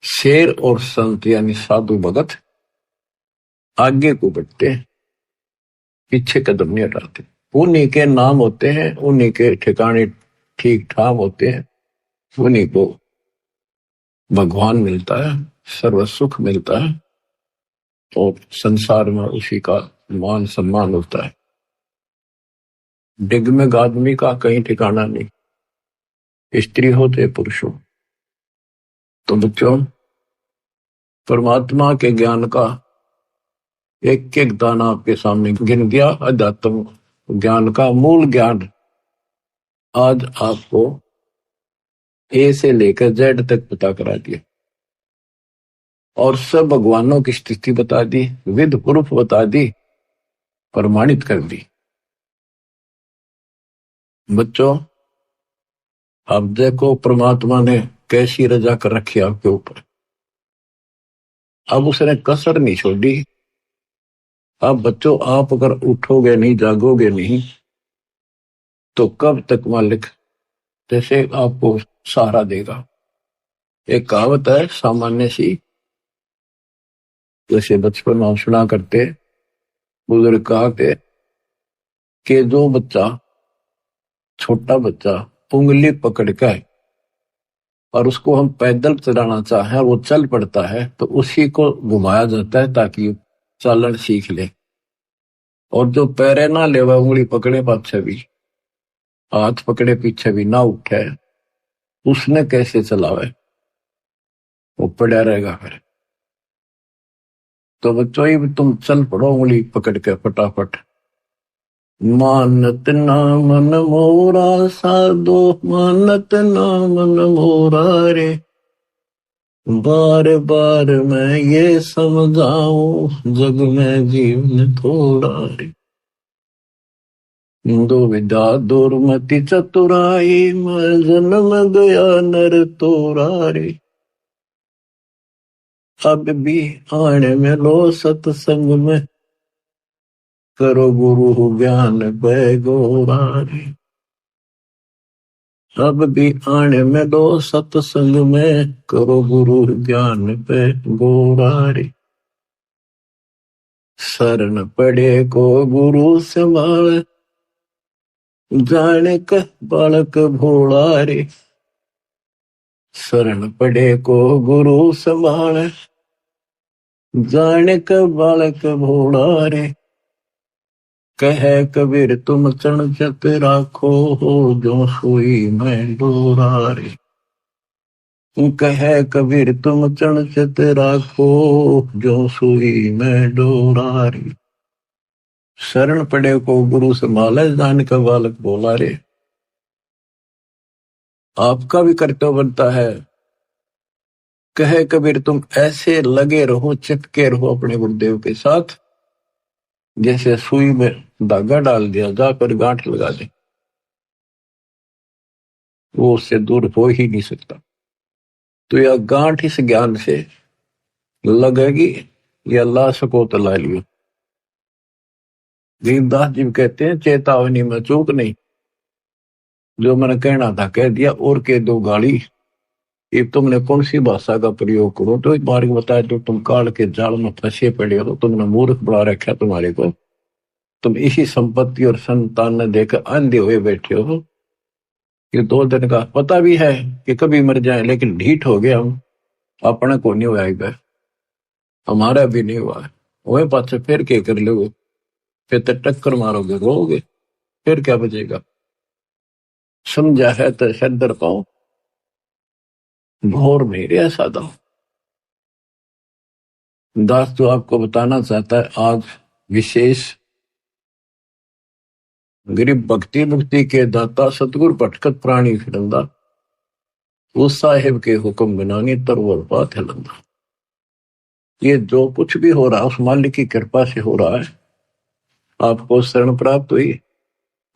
शेर और संत यानी साधु भगत आगे को बढ़ते हैं, पीछे कदम नहीं हटाते। उन्हीं के नाम होते हैं, उन्हीं के ठिकाने ठीक ठाक होते हैं, उन्हीं को भगवान मिलता है, सर्व सुख मिलता है और संसार में उसी का मान सम्मान होता है। डिगमिग आदमी का कहीं ठिकाना नहीं, स्त्री हो चाहे पुरुष हो। तो बच्चों, परमात्मा के ज्ञान का एक एक दाना आपके सामने गिन गया। अध्यात्म ज्ञान का मूल ज्ञान आज आपको ए से लेकर जेड तक पता करा दिया और सब भगवानों की स्थिति बता दी, विद प्रूफ बता दी, प्रमाणित कर दी। बच्चों, अब देखो परमात्मा ने कैसी रजा कर रखी आपके ऊपर। अब उसने कसर नहीं छोड़ी। अब बच्चों, आप अगर उठोगे नहीं, जागोगे नहीं, तो कब तक मालिक जैसे आपको सहारा देगा। एक कहावत है सामान्य सी, जैसे बचपन में सुना करते, बुजुर्ग कहा कि जो बच्चा, छोटा बच्चा उंगली पकड़ के और उसको हम पैदल चलाना चाहें, वो चल पड़ता है, तो उसी को घुमाया जाता है ताकि चालन सीख ले। और जो पैरे ना ले, वह उंगली पकड़े पाछे भी, हाथ पकड़े पीछे भी ना उठे, उसने कैसे चलावे, वो पड़ा रहेगा फिर। तो बच्चों, ही तुम चल पड़ो उंगली पकड़ के फटाफट। मानत ना मन मोरा साधो, मानत ना मन मोरा रे, बार बार मैं ये समझाऊं, जग में जीवन थोड़ा रे। दुविधा दुर्मति चतुराई, मैं जन्म गया नर तोरा रे। अब भी आने में लो सत्संग में, करो गुरु ज्ञान पैगोरा रे। अब भी आने में लो सत्संग में, करो गुरु ज्ञान पैगोरा रे। शरण पड़े को गुरु संभाल, जाने का बालक भोला रे। शरण पड़े को गुरु संभाल, जाने का बालक भोला रे। कहे कबीर तुम चरण चत राखो, हो जो सोई मैं डोरा रे। कहे कबीर तुम चरण चत राखो, जो सोई मैं डोरा रे। शरण पड़े को गुरु संभाले, जाने का बालक भोला रे। आपका भी कर्तव्य बनता है, कहे कबीर तुम ऐसे लगे रहो, चिपके रहो अपने गुरुदेव के साथ, जैसे सुई में धागा डाल दिया, जाकर गांठ लगा दे, वो उससे दूर हो ही नहीं सकता। तो यह गांठ इस ज्ञान से लगेगी, या ला सको तो ला लियो। गरीबदास जी कहते हैं, चेतावनी में चूक नहीं, जो मैंने कहना था कह दिया, और कह दो गाली। ये तुमने कौन सी भाषा का प्रयोग करो, तो एक बार बताया, तो तुम काल के जाल में फंसे पड़े हो, तुमने मूर्ख बड़ा रखा तुम्हारे को, तुम इसी संपत्ति और संतान ने देकर अंधे हुए बैठे हो। ये 2 दिन का पता भी है कि कभी मर जाए, लेकिन ढीठ हो गया हम, अपने को नहीं हुआ, हमारा भी नहीं हुआ है। वही पास फिर क्या कर लोगे, फिर तो टक्कर मारोगे, रोगे, फिर क्या बचेगा। समझा है तो सदर पाओ, भोर मेरे सादा। दास जो आपको बताना चाहता है आज विशेष, गरीब भक्ति मुक्ति के दाता सतगुरु भटकत प्राणी फिरंदा, उस साहेब के हुक्म बिनानी तरवर बात है लंदा। ये जो कुछ भी हो रहा है उस मालिक की कृपा से हो रहा है। आपको शरण प्राप्त हुई,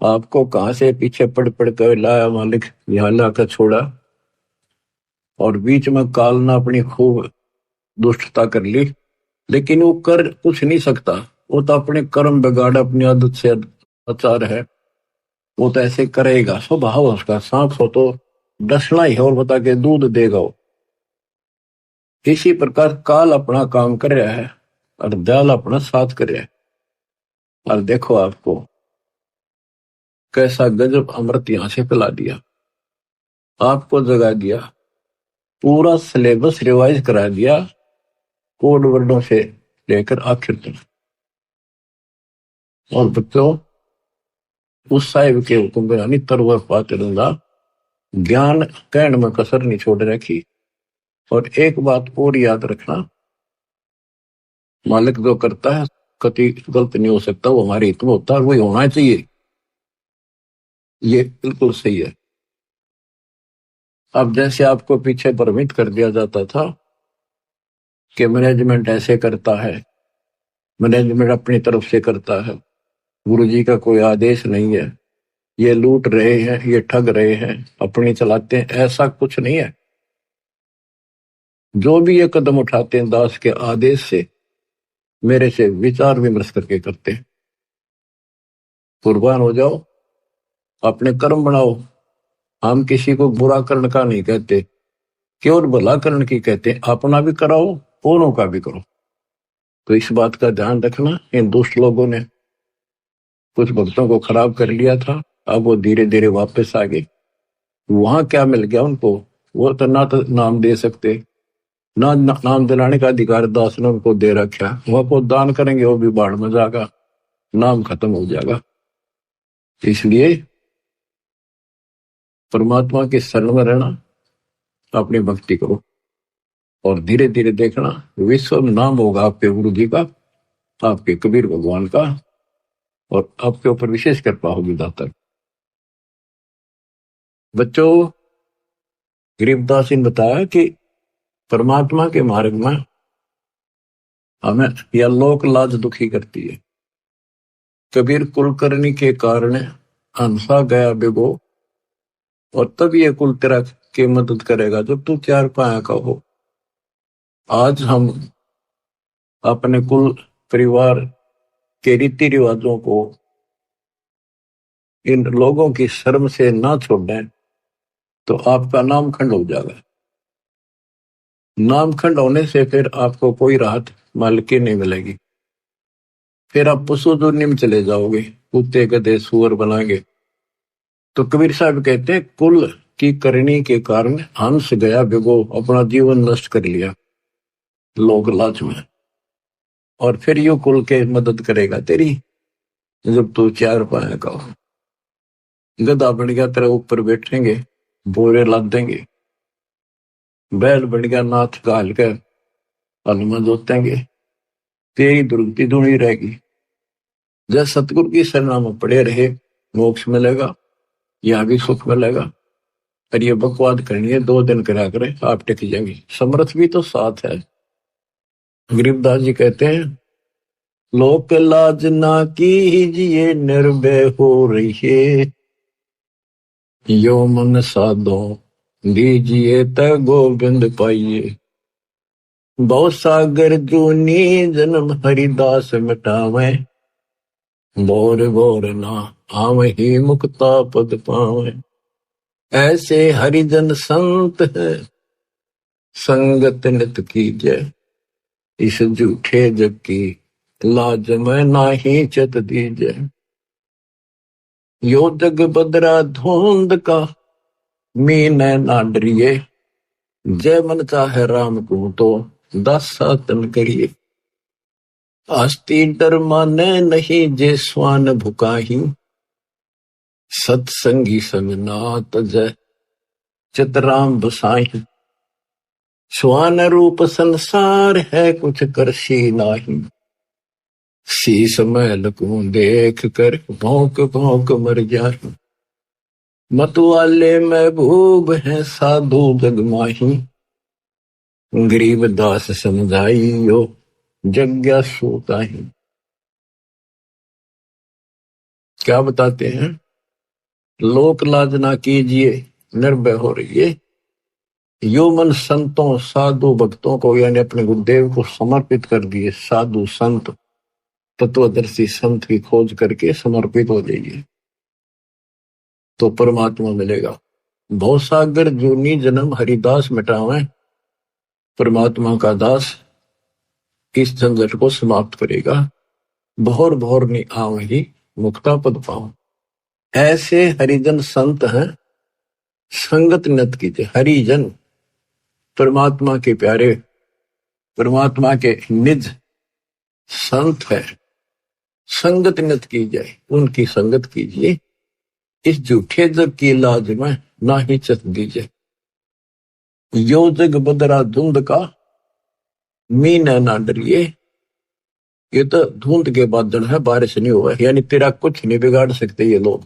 आपको कहां से पीछे पड़ पड़ कर लाया मालिक, यहां लाकर छोड़ा, और बीच में काल ने अपनी खूब दुष्टता कर ली, लेकिन वो कर कुछ नहीं सकता, वो तो अपने कर्म बिगाड़, अपनी आदत से आचार है, वो तो ऐसे करेगा, स्वभाव उसका। सांप हो तो डसना ही है, और बता के दूध देगा वो। इसी प्रकार काल अपना काम कर रहा है और दयाल अपना साथ कर रहा है। और देखो आपको कैसा गजब अमृत यहां से पिला दिया, आपको जगा दिया, पूरा सिलेबस रिवाइज करा दिया, कोड वर्डों से लेकर आखिर तक। और बच्चों उस साहिब के हुक्म में यानी तरवर पाते रंगा, ज्ञान कहने में कसर नहीं छोड़ रखी। और एक बात और याद रखना, मालिक जो करता है कति गलत नहीं हो सकता, वो हमारे हित में होता है, वही होना चाहिए, ये बिल्कुल सही है। अब जैसे आपको पीछे भ्रमित कर दिया जाता था कि मैनेजमेंट ऐसे करता है, मैनेजमेंट अपनी तरफ से करता है, गुरुजी का कोई आदेश नहीं है, ये लूट रहे हैं, ये ठग रहे हैं, अपनी चलाते हैं, ऐसा कुछ नहीं है। जो भी ये कदम उठाते हैं दास के आदेश से, मेरे से विचार विमर्श करके करते हैं। कुर्बान हो जाओ, अपने कर्म बनाओ। हम किसी को बुरा करने का नहीं कहते, केवल भला करने की कहते हैं। अपना भी कराओ, औरों का भी करो। तो इस बात का ध्यान रखना। इन दुष्ट लोगों ने कुछ भक्तों को खराब कर लिया था, अब वो धीरे धीरे वापस आ गए। वहां क्या मिल गया उनको, वो तो नाम दे सकते, नाम दिलाने का अधिकार दास ने उनको दे रखा। वह को दान करेंगे, वो भी बाढ़ में जाएगा, नाम खत्म हो जाएगा। इसलिए परमात्मा के शरण में रहना, अपनी भक्ति करो, और धीरे धीरे देखना विश्व में नाम होगा आपके गुरु जी का, आपके कबीर भगवान का, और आपके ऊपर विशेष कृपा होगी दाता। बच्चों, गरीबदास जी ने बताया कि परमात्मा के मार्ग में हमें यह लोक लाज दुखी करती है। कबीर कुलकर्णी के कारण हंसा गया बिगो, और तब ये कुल तेरा के मदद करेगा जब तू चार पाया का हो। आज हम अपने कुल परिवार के रीति रिवाजों को, इन लोगों की शर्म से ना छोड़ें तो आपका नामखंड हो जाएगा। नामखंड होने से फिर आपको कोई राहत मालिक की नहीं मिलेगी, फिर आप पशु दुनिया में चले जाओगे, कुत्ते गधे सुअर बनाएंगे। तो कबीर साहब कहते हैं कुल की करनी के कारण हंस गया बिगो, अपना जीवन नष्ट कर लिया लोग लाज में, और फिर यू कुल के मदद करेगा तेरी जब तू चार पाया का हो। गधा बन गया तेरे ऊपर बैठेंगे, बोरे लाद देंगे, बैल बन गया नाथ घाल कर हनुमान जोतेंगे, तेरी दुर्गति धुनी रहेगी। जब सतगुरु की शरणा में पड़े रहे, मोक्ष मिलेगा, यहाँ भी सुख मिलेगा। और ये बकवाद करनी है 2 दिन करा करे, आप टिक जाएंगे। समर्थ भी तो साथ है। गरीबदास जी कहते हैं, लोक लाज ना कीजिए निर्भय हो रहिए, यो मन साधो दीजिए त गोविंद पाइए। बहु सागर जूनी जन्म हरिदास मिटावे, बोर बोर ना आवहि मुक्ता पद पावे। ऐसे हरिजन संत है संगत नित कीजय, इस झूठे जग की लाज में नाही चत दीजय। यो जग बदरा धुंध का मीन ना डरिए, जय मन चाहे राम को तो दासा तन करिए। आस्ती डर माने नहीं जे स्वान भुकाही, सत्संगी संगनात जय चितराम बसाही। स्वान रूप संसार है कुछ करसी नाही, शीस महल को देख कर भौंक भौंक मर जाही। मतवाले महबूब है साधु जगमाही, गरीब दास समझाइयो जग्ञा सोताही। क्या बताते हैं, लोक लाज ना कीजिए निर्भय हो रहिए, यो मन संतों साधु भक्तों को यानी अपने गुरुदेव को समर्पित कर दिए। साधु संत तत्वदर्शी संत की खोज करके समर्पित हो जाइए तो परमात्मा मिलेगा। भवसागर जूनी जन्म हरिदास मिटावे, परमात्मा का दास इस झंझट को समाप्त करेगा। भोर भोर नि आवही मुक्ता पद पाओ। ऐसे हरिजन संत हैं, संगत नत कीजिए। हरिजन परमात्मा के प्यारे, परमात्मा के निज संत है, संगत नत की जाए, उनकी संगत कीजिए। इस झूठे जग की लाज में ना ही चत दीजिए। यो जग बदरा धुंध का, मीन ना डरिए। ये तो धुंध के बादल है, बारिश नहीं हुआ, यानी तेरा कुछ नहीं बिगाड़ सकते ये लोग।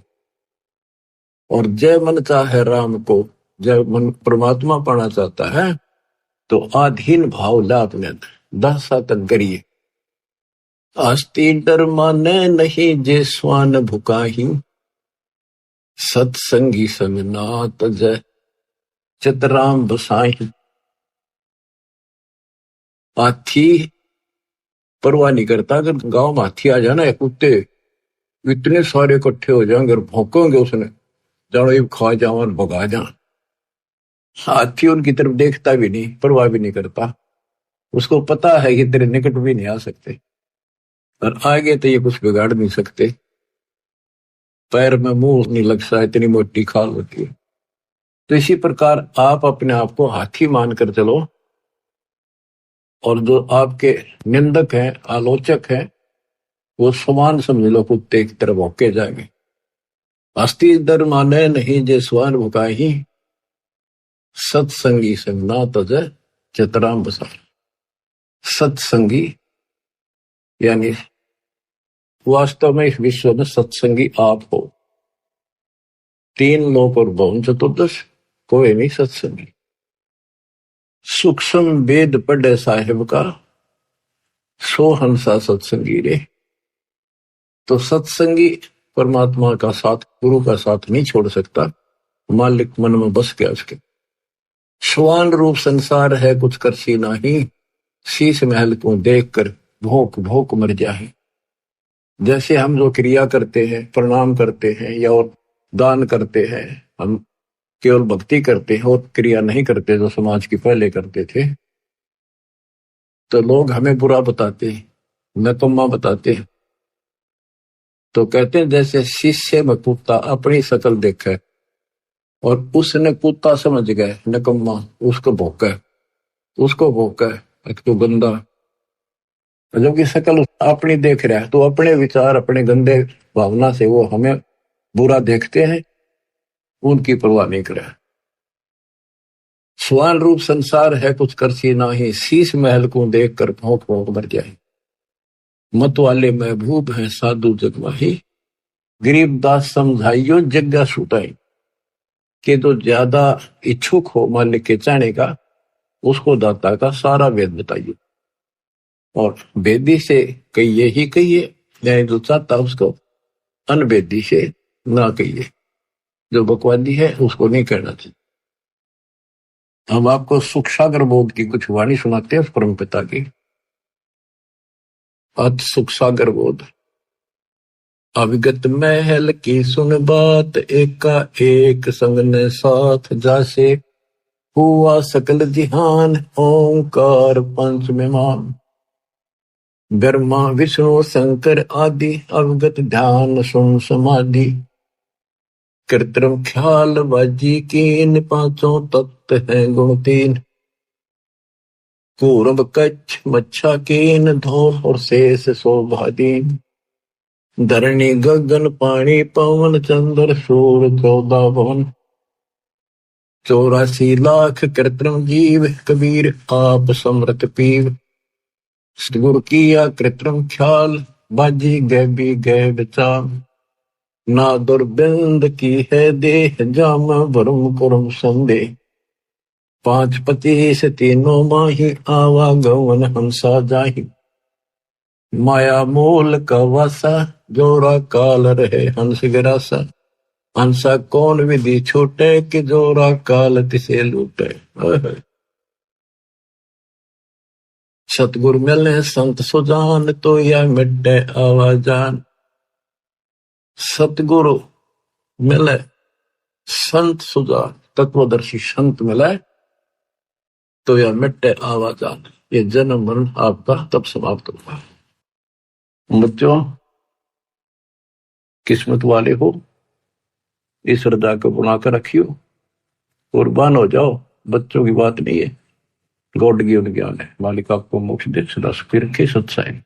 और जय मन चाहे राम को, जय मन परमात्मा पाना चाहता है तो आधीन भाव ला अपने दशा तक करिए। आस्ती डर माने नहीं जे स्वान भुकाही, सत्संगी संग नात जय चितराम बसाही। हाथी परवाह नहीं करता, अगर गांव में हाथी आ जाना, कुत्ते इतने सारे इकट्ठे हो जाएंगे और भौंकेंगे उसने, जानो ये खा जाओ और भगा जा। हाथी उनकी तरफ देखता भी नहीं, परवाह भी नहीं करता, उसको पता है कि तेरे निकट भी नहीं आ सकते और आगे तो ये कुछ बिगाड़ नहीं सकते। पैर में मुंह नहीं लगता, इतनी मोटी खाल होती है। तो इसी प्रकार आप अपने आप को हाथी मानकर चलो, और जो आपके निंदक हैं, आलोचक हैं, वो समान समझ लो, कुत्ते की तरफ भौंके जाएंगे। अस्ति दर माने नहीं जे स्वान भुकाही, सत्संगी संग ना तज चितराम बसा। सत्संगी यानी वास्तव में इस विश्व में सत्संगी आप हो। तीन लोक और भवन चतुर्दश, कोई नहीं सत्संगी। सूक्ष्म वेद पढ़े साहिब का, सो हंसा सत्संगी रे। तो सत्संगी परमात्मा का साथ, गुरु का साथ नहीं छोड़ सकता, मालिक मन में बस गया उसके। स्वान रूप संसार है कुछ करसी नाही, शीश महल को देख कर भोंक भोंक मर जाए। जैसे हम जो क्रिया करते हैं, प्रणाम करते हैं या और दान करते हैं, हम केवल भक्ति करते हैं और क्रिया नहीं करते जो समाज की पहले करते थे, तो लोग हमें बुरा बताते हैं, नकम्मा बताते हैं। तो कहते हैं जैसे शीशे में कुत्ता अपनी शक्ल देखे और उसने कुत्ता समझ गए नकम्मा, उसको भौंका, उसको भौंका एक तो गंदा, जबकि शक्ल अपनी देख रहा है, तो अपने विचार, अपने गंदे भावना से वो हमें बुरा देखते हैं, उनकी परवाह नहीं करे। स्वान रूप संसार है कुछ करसी नाही, शीश महल को देख कर भौंक भौंक मर जाए। मत वाले महबूब है साधु जगमाही, गरीबदास समझाइयो जग्गा छूटाई। कि जो ज्यादा इच्छुक हो मालिक के चाहने का, उसको दाता का सारा वेद बताइए, और वेदी से कहिए ही कहिए, यानी जो चाहता उसको अनवेदी से ना कहिए, जो बकवादी है उसको नहीं कहना चाहिए। हम आपको सुख सागर बोध की कुछ वाणी सुनाते हैं परम पिता की। अत सुख सागर बोध। अविगत महल की सुन बात, एका एक संग ने साथ जासे। हुआ सकल जिहान ओंकार पंच में मान, ब्रह्मा विष्णु शंकर आदि अवगत ध्यान सुन समाधि। कृत्रिम ख्याल बाजी कीन पांचों तत्व हैं गुण तीन। पूर्व कच्छ मच्छा कीन धौल और शेष शोभादीन। धरणी गगन पानी पवन चंद्र सूर्य 14 भवन। 84 लाख कृत्रिम जीव कबीर आप समृत पीव। गुरु किया कृत्रिम ख्याल बाजी गैबी गै विचार। ना दुर्बिंद की है देह जाम भरम कुरम संदेह। 5-25 तीनों माही आवागमन हंसा जाहि। माया मूल का वासा जोरा काल रहे हंस गिरासा। हंसा कौन विधि छूटे कि जोरा काल तिसे लूटे। सतगुरु मिले संत सुजान तो यह मिटे आवाजान। सतगुरु मिले संत सुजान, तत्वदर्शी संत मिले तो यह मिटे आवाजान। ये जन्म मरण आपका तब समाप्त होगा। बच्चों, किस्मत वाले हो, इस हृदय को बनाकर रखियो, कुर्बान हो जाओ। बच्चों की बात नहीं है, गॉड गिवन ज्ञान है। मालिक आपको मोक्ष दे, सदा सुखी रखे, सत्साई।